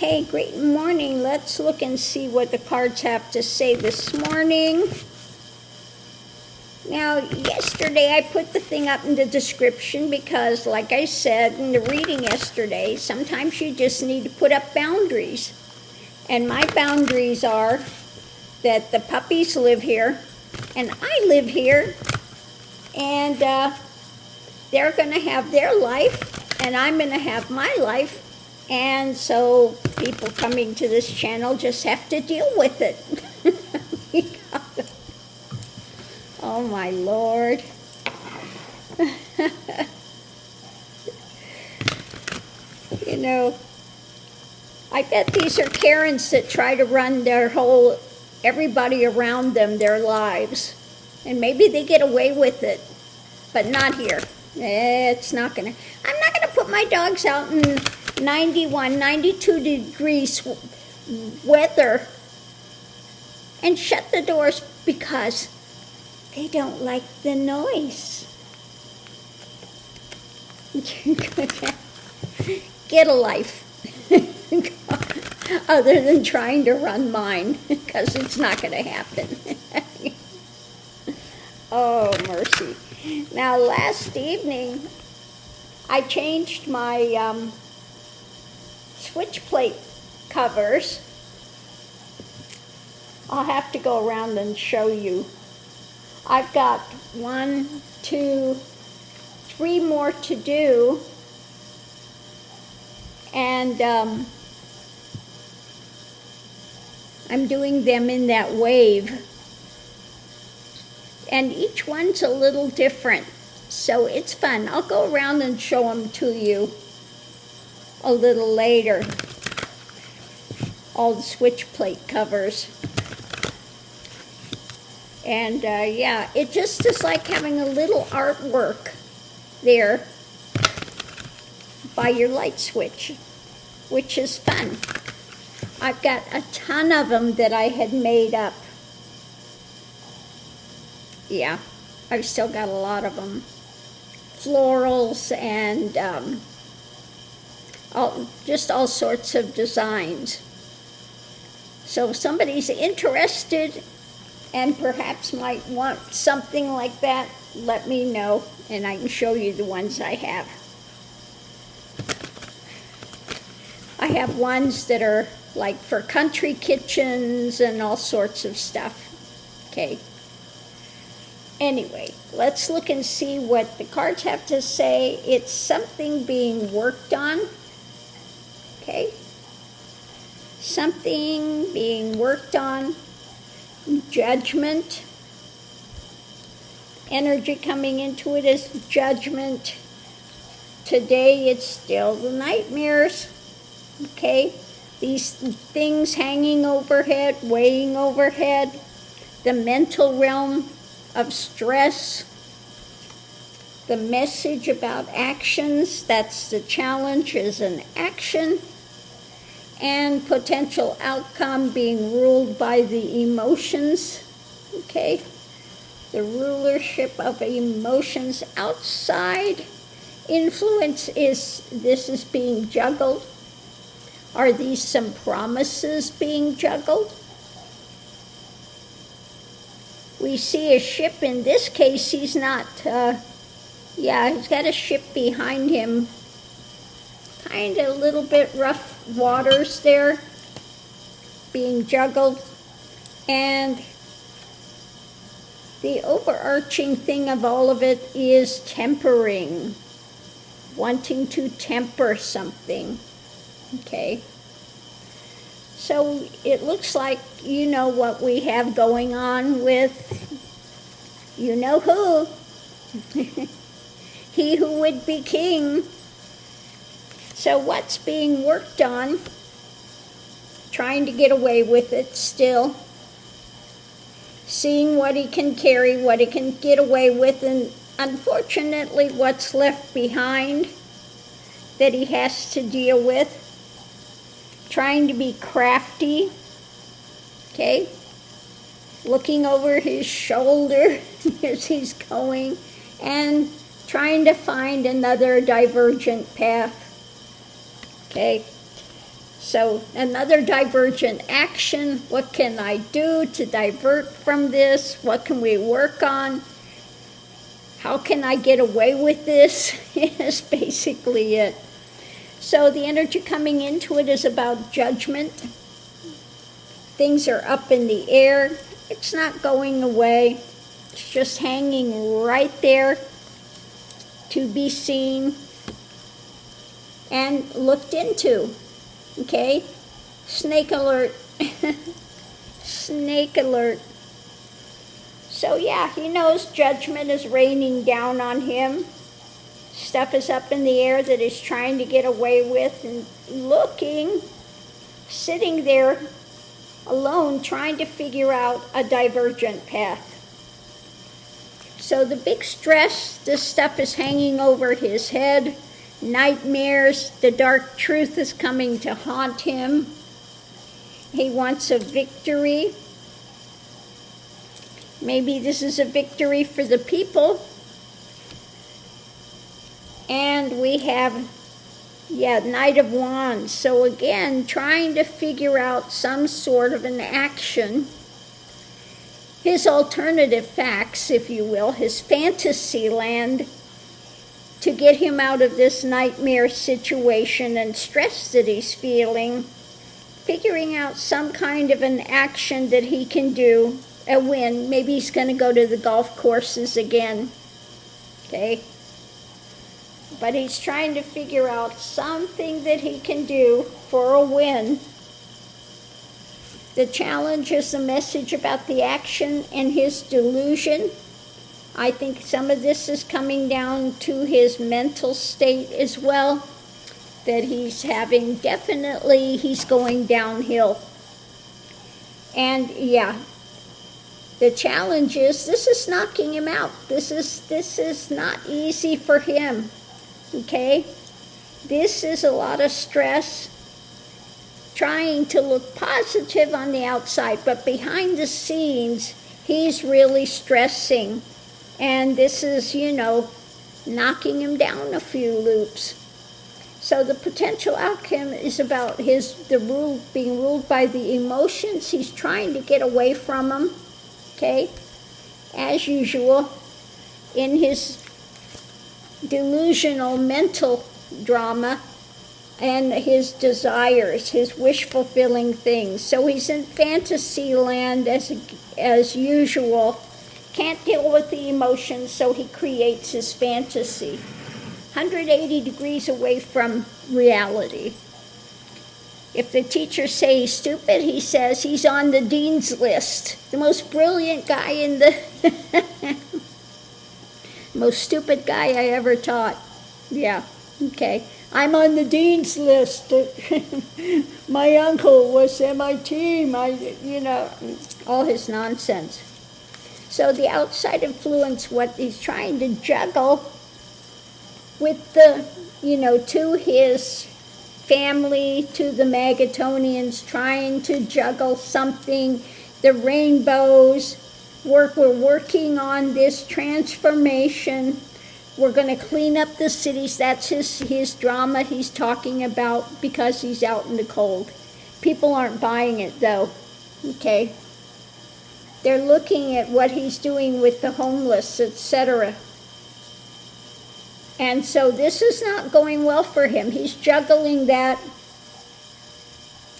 Okay, great morning. Let's look and see what the cards have to say this morning. Now, yesterday I put the thing up in the description because, like I said in the reading yesterday, sometimes you just need to put up boundaries. And my boundaries are that the puppies live here, and I live here, and they're going to have their life, and I'm going to have my life. And so people coming to this channel just have to deal with it. Oh my Lord. You know, I bet these are Karens that try to run everybody around them, their lives. And maybe they get away with it, but not here. I'm not gonna put my dogs out in 91, 92 degrees weather and shut the doors because they don't like the noise. Get a life. Other than trying to run mine, because it's not going to happen. Oh, mercy. Now, last evening, I changed my switch plate covers. I'll have to go around and show you. I've got 1, 2, 3 more to do, and I'm doing them in that wave, and each one's a little different, so it's fun. I'll go around and show them to you a little later, all the switch plate covers. And yeah, it just is like having a little artwork there by your light switch, which is fun. I've got a ton of them that I had made up. Yeah, I've still got a lot of them. Florals and just all sorts of designs. So if somebody's interested and perhaps might want something like that, let me know, and I can show you the ones I have. I have ones that are like for country kitchens and all sorts of stuff. Okay. Anyway, let's look and see what the cards have to say. It's something being worked on. Okay. Something being worked on. Judgment. Energy coming into it is judgment. Today it's still the nightmares. Okay, these things hanging overhead, weighing overhead, the mental realm of stress, the message about actions, that's the challenge, is an action, and potential outcome being ruled by the emotions. Okay, the rulership of emotions outside influence is being juggled. Are these some promises being juggled? We see a ship. In this case, he's not, he's got a ship behind him. Kind of a little bit rough waters there being juggled. And the overarching thing of all of it is tempering, wanting to temper something. Okay, so it looks like you know what we have going on with, you know who, he who would be king. So what's being worked on, trying to get away with it still, seeing what he can carry, what he can get away with, and unfortunately what's left behind that he has to deal with. Trying to be crafty, okay, looking over his shoulder as he's going, and trying to find another divergent path, okay. So another divergent action. What can I do to divert from this? What can we work on? How can I get away with this? Is basically it. So the energy coming into it is about judgment. Things are up in the air. It's not going away. It's just hanging right there to be seen and looked into. Okay? Snake alert. Snake alert. So yeah, he knows judgment is raining down on him. Stuff is up in the air that he's trying to get away with, and looking, sitting there alone, trying to figure out a divergent path. So the big stress, this stuff is hanging over his head. Nightmares, the dark truth is coming to haunt him. He wants a victory. Maybe this is a victory for the people. And we have, Knight of Wands. So again, trying to figure out some sort of an action. His alternative facts, if you will, his fantasy land, to get him out of this nightmare situation and stress that he's feeling, figuring out some kind of an action that he can do, a win. Maybe he's going to go to the golf courses again, okay? But he's trying to figure out something that he can do for a win. The challenge is the message about the action and his delusion. I think some of this is coming down to his mental state as well, that he's having. Definitely he's going downhill. And the challenge is this is knocking him out. This is not easy for him, okay? This is a lot of stress, trying to look positive on the outside, but behind the scenes, he's really stressing. And this is, knocking him down a few loops. So the potential outcome is about being ruled by the emotions. He's trying to get away from them, okay? As usual, in his delusional mental drama and his desires, his wish-fulfilling things. So he's in fantasy land as usual. Can't deal with the emotions, so he creates his fantasy. 180 degrees away from reality. If the teachers say he's stupid, he says he's on the dean's list. The most brilliant guy in the... most stupid guy I ever taught. Yeah, okay. I'm on the dean's list. My uncle was MIT, all his nonsense. So the outside influence, what he's trying to juggle with to his family, to the Magatonians, trying to juggle something, the rainbows, we're working on this transformation. We're going to clean up the cities. That's his drama he's talking about because he's out in the cold. People aren't buying it though, okay? They're looking at what he's doing with the homeless, etc. And so this is not going well for him. He's juggling that,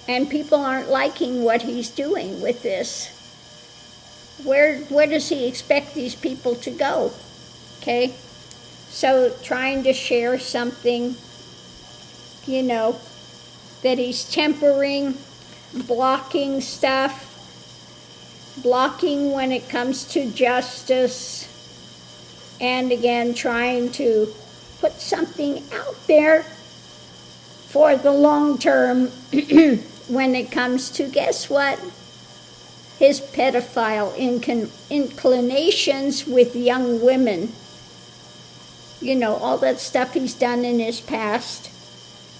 and people aren't liking what he's doing with this. Where does he expect these people to go? Okay? So trying to share something, that he's tempering, blocking stuff, blocking when it comes to justice, and again trying to put something out there for the long term when it comes to, guess what? His pedophile inclinations with young women. All that stuff he's done in his past.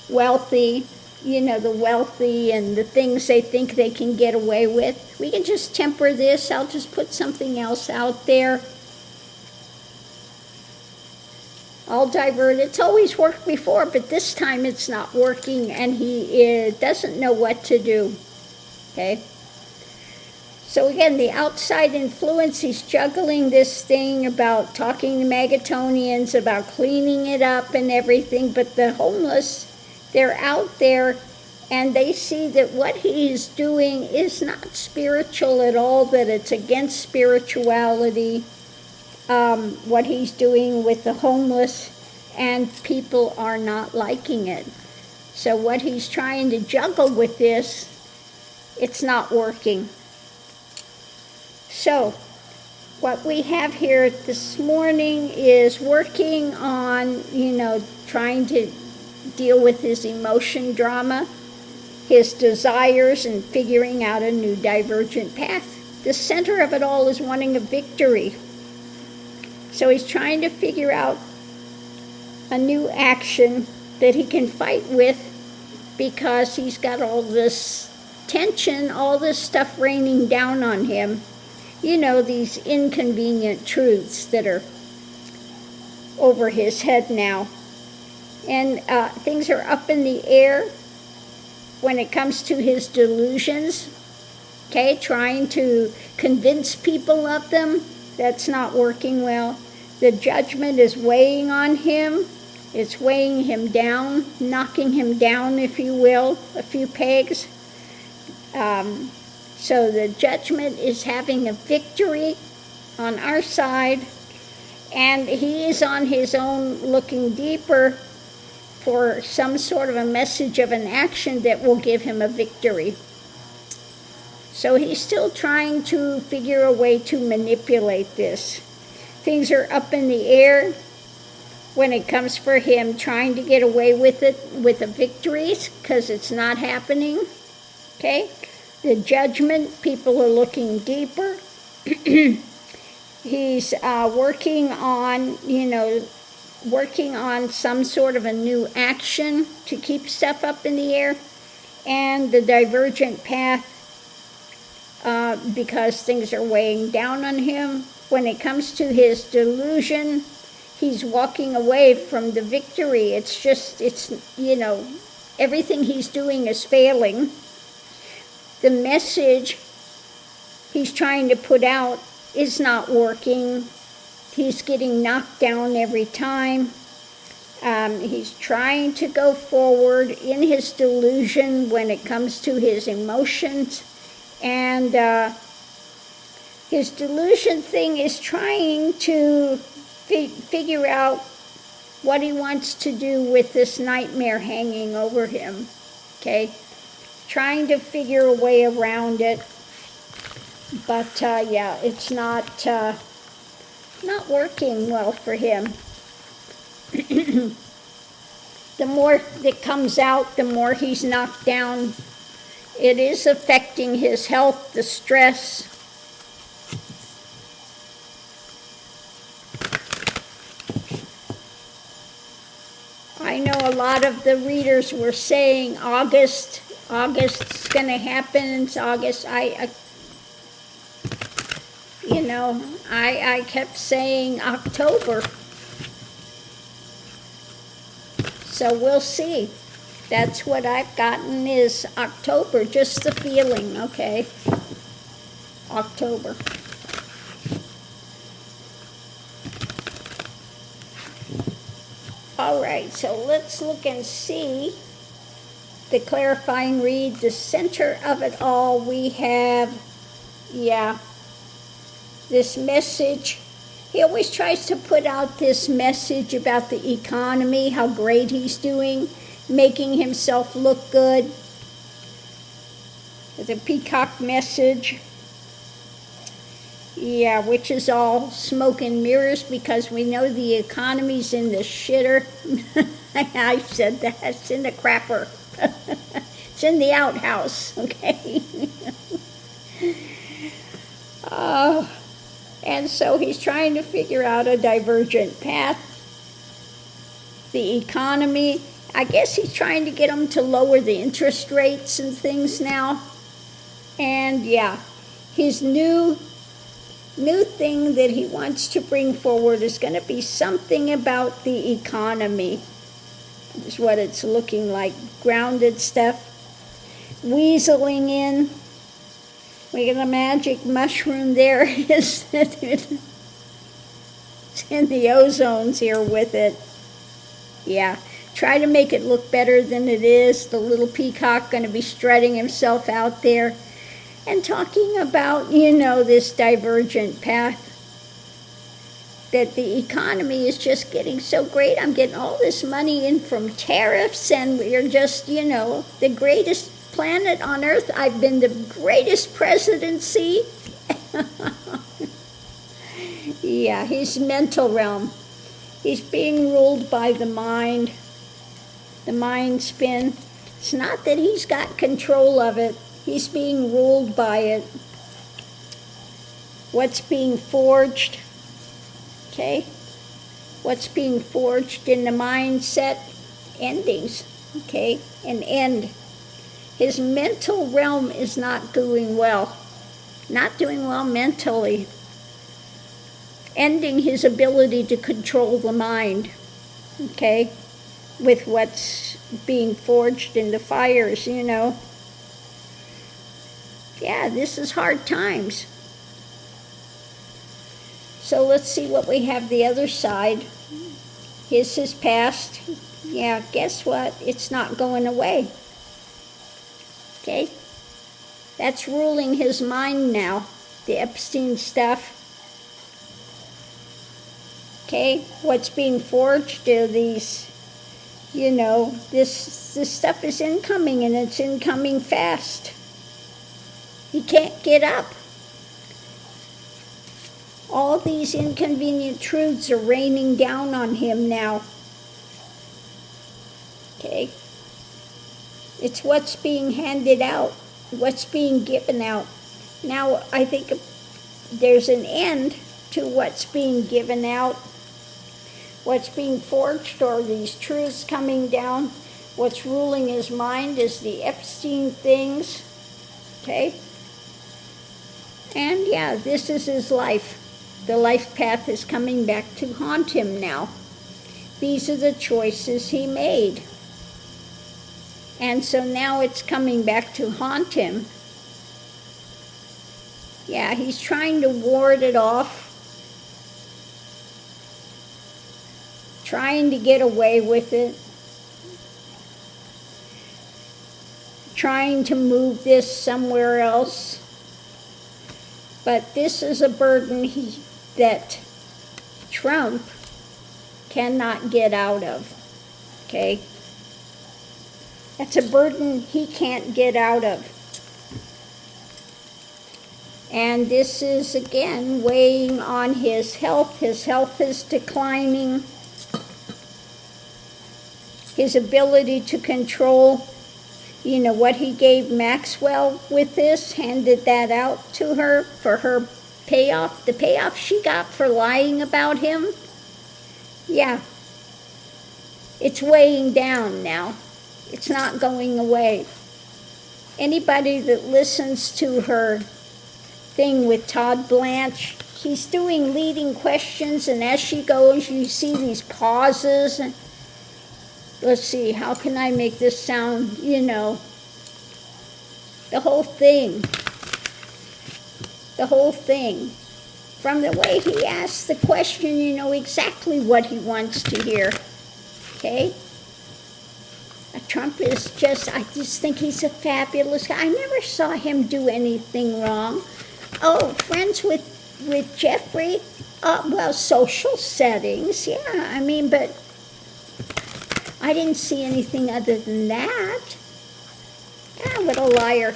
Wealthy, the wealthy and the things they think they can get away with. We can just temper this. I'll just put something else out there. I'll divert. It's always worked before, but this time it's not working, and he doesn't know what to do. Okay? So again, the outside influence, he's juggling this thing about talking to Megatonians, about cleaning it up and everything, but the homeless, they're out there, and they see that what he's doing is not spiritual at all, that it's against spirituality, what he's doing with the homeless, and people are not liking it. So what he's trying to juggle with this, it's not working. So what we have here this morning is working on, trying to deal with his emotion drama, his desires, and figuring out a new divergent path. The center of it all is wanting a victory. So he's trying to figure out a new action that he can fight with, because he's got all this tension, all this stuff raining down on him. These inconvenient truths that are over his head now. And things are up in the air when it comes to his delusions. Okay, trying to convince people of them, that's not working well. The judgment is weighing on him. It's weighing him down, knocking him down, if you will, a few pegs. So the judgment is having a victory on our side, and he is on his own looking deeper for some sort of a message of an action that will give him a victory. So he's still trying to figure a way to manipulate this. Things are up in the air when it comes for him trying to get away with it, with the victories, because it's not happening. Okay? The judgment, people are looking deeper. He's working on some sort of a new action to keep stuff up in the air. And the divergent path, because things are weighing down on him. When it comes to his delusion, he's walking away from the victory. Everything he's doing is failing. The message he's trying to put out is not working. He's getting knocked down every time. He's trying to go forward in his delusion when it comes to his emotions. And his delusion thing is trying to figure out what he wants to do with this nightmare hanging over him. Okay? Trying to figure a way around it. But it's not working well for him. The more that comes out, the more he's knocked down. It is affecting his health, the stress. I know a lot of the readers were saying August's going to happen. It's August. I kept saying October. So we'll see. That's what I've gotten is October, just the feeling, okay? October. All right, so let's look and see the clarifying read. The center of it all, we have, this message. He always tries to put out this message about the economy, how great he's doing, making himself look good. The peacock message. Which is all smoke and mirrors, because we know the economy's in the shitter. I said that. It's in the crapper. It's in the outhouse, okay? And so he's trying to figure out a divergent path. The economy, I guess he's trying to get them to lower the interest rates and things now. And his new new thing that he wants to bring forward is going to be something about the economy. Is what it's looking like. Grounded stuff. Weaseling in. We got a magic mushroom there. It's in the ozones here with it. Yeah. Try to make it look better than it is. The little peacock going to be strutting himself out there and talking about, this divergent path. That the economy is just getting so great. I'm getting all this money in from tariffs, and we're just, the greatest planet on Earth. I've been the greatest presidency. Yeah, his mental realm. He's being ruled by the mind spin. It's not that he's got control of it. He's being ruled by it. What's being forged? Okay, what's being forged in the mindset? Endings, okay, an end. His mental realm is not doing well mentally. Ending his ability to control the mind, okay, with what's being forged in the fires, Yeah, this is hard times. So let's see what we have the other side. His is past. Yeah, guess what? It's not going away. Okay? That's ruling his mind now. The Epstein stuff. Okay? What's being forged are these, this stuff is incoming, and it's incoming fast. He can't get up. All these inconvenient truths are raining down on him now. Okay? It's what's being handed out, what's being given out. Now, I think there's an end to what's being given out, what's being forged, or these truths coming down. What's ruling his mind is the Epstein things. Okay? And yeah, this is his life. The life path is coming back to haunt him now. These are the choices he made. And so now it's coming back to haunt him. Yeah, he's trying to ward it off. Trying to get away with it. Trying to move this somewhere else. But this is a burden that Trump cannot get out of, okay? That's a burden he can't get out of. And this is, again, weighing on his health. His health is declining. His ability to control, what he gave Maxwell with this, handed that out to her for her payoff, the payoff she got for lying about him. Yeah. It's weighing down now. It's not going away. Anybody that listens to her thing with Todd Blanche, he's doing leading questions, and as she goes, you see these pauses. And let's see, how can I make this sound, the whole thing. The whole thing. From the way he asks the question, you know exactly what he wants to hear. Okay? Trump is I just think he's a fabulous guy. I never saw him do anything wrong. Oh, friends with Jeffrey? Well, social settings, yeah. But I didn't see anything other than that. Ah, what a liar.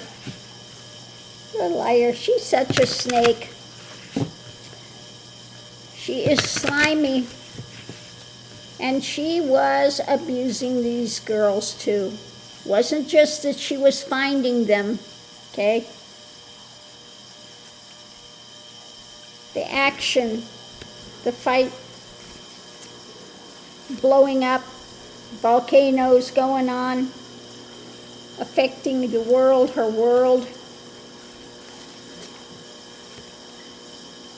What a liar. She's such a snake. She is slimy. And she was abusing these girls too. Wasn't just that she was finding them, okay? The action, the fight, blowing up, volcanoes going on, affecting the world, her world.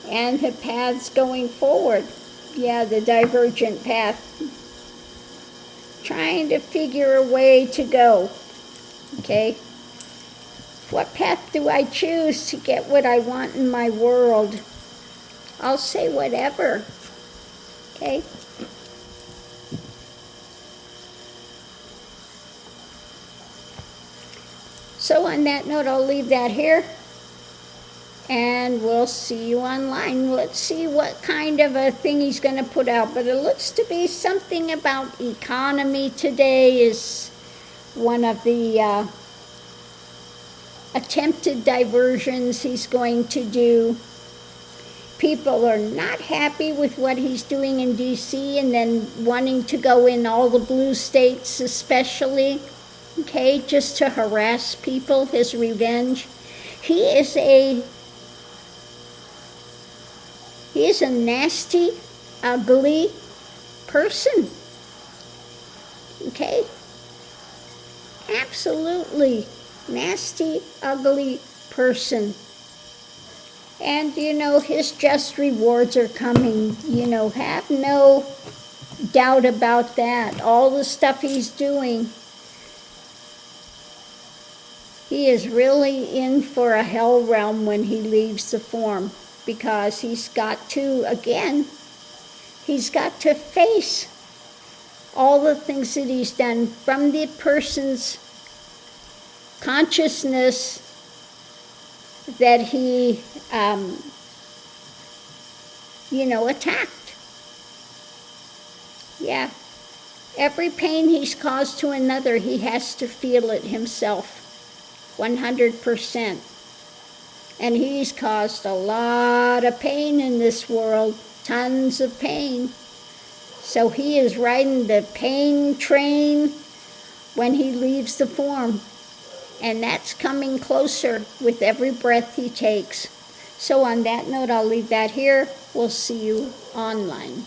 And the paths going forward. Yeah, the divergent path. Trying to figure a way to go. Okay? What path do I choose to get what I want in my world? I'll say whatever. Okay? So on that note, I'll leave that here. And we'll see you online. Let's see what kind of a thing he's going to put out. But it looks to be something about economy today is one of the attempted diversions he's going to do. People are not happy with what he's doing in D.C. and then wanting to go in all the blue states especially, okay, just to harass people, his revenge. He is a nasty, ugly person, okay? Absolutely nasty, ugly person. And, his just rewards are coming. Have no doubt about that. All the stuff he's doing, he is really in for a hell realm when he leaves the form, because he's got to face all the things that he's done from the person's consciousness that he, attacked. Yeah. Every pain he's caused to another, he has to feel it himself, 100%. And he's caused a lot of pain in this world, tons of pain. So he is riding the pain train when he leaves the form. And that's coming closer with every breath he takes. So on that note, I'll leave that here. We'll see you online.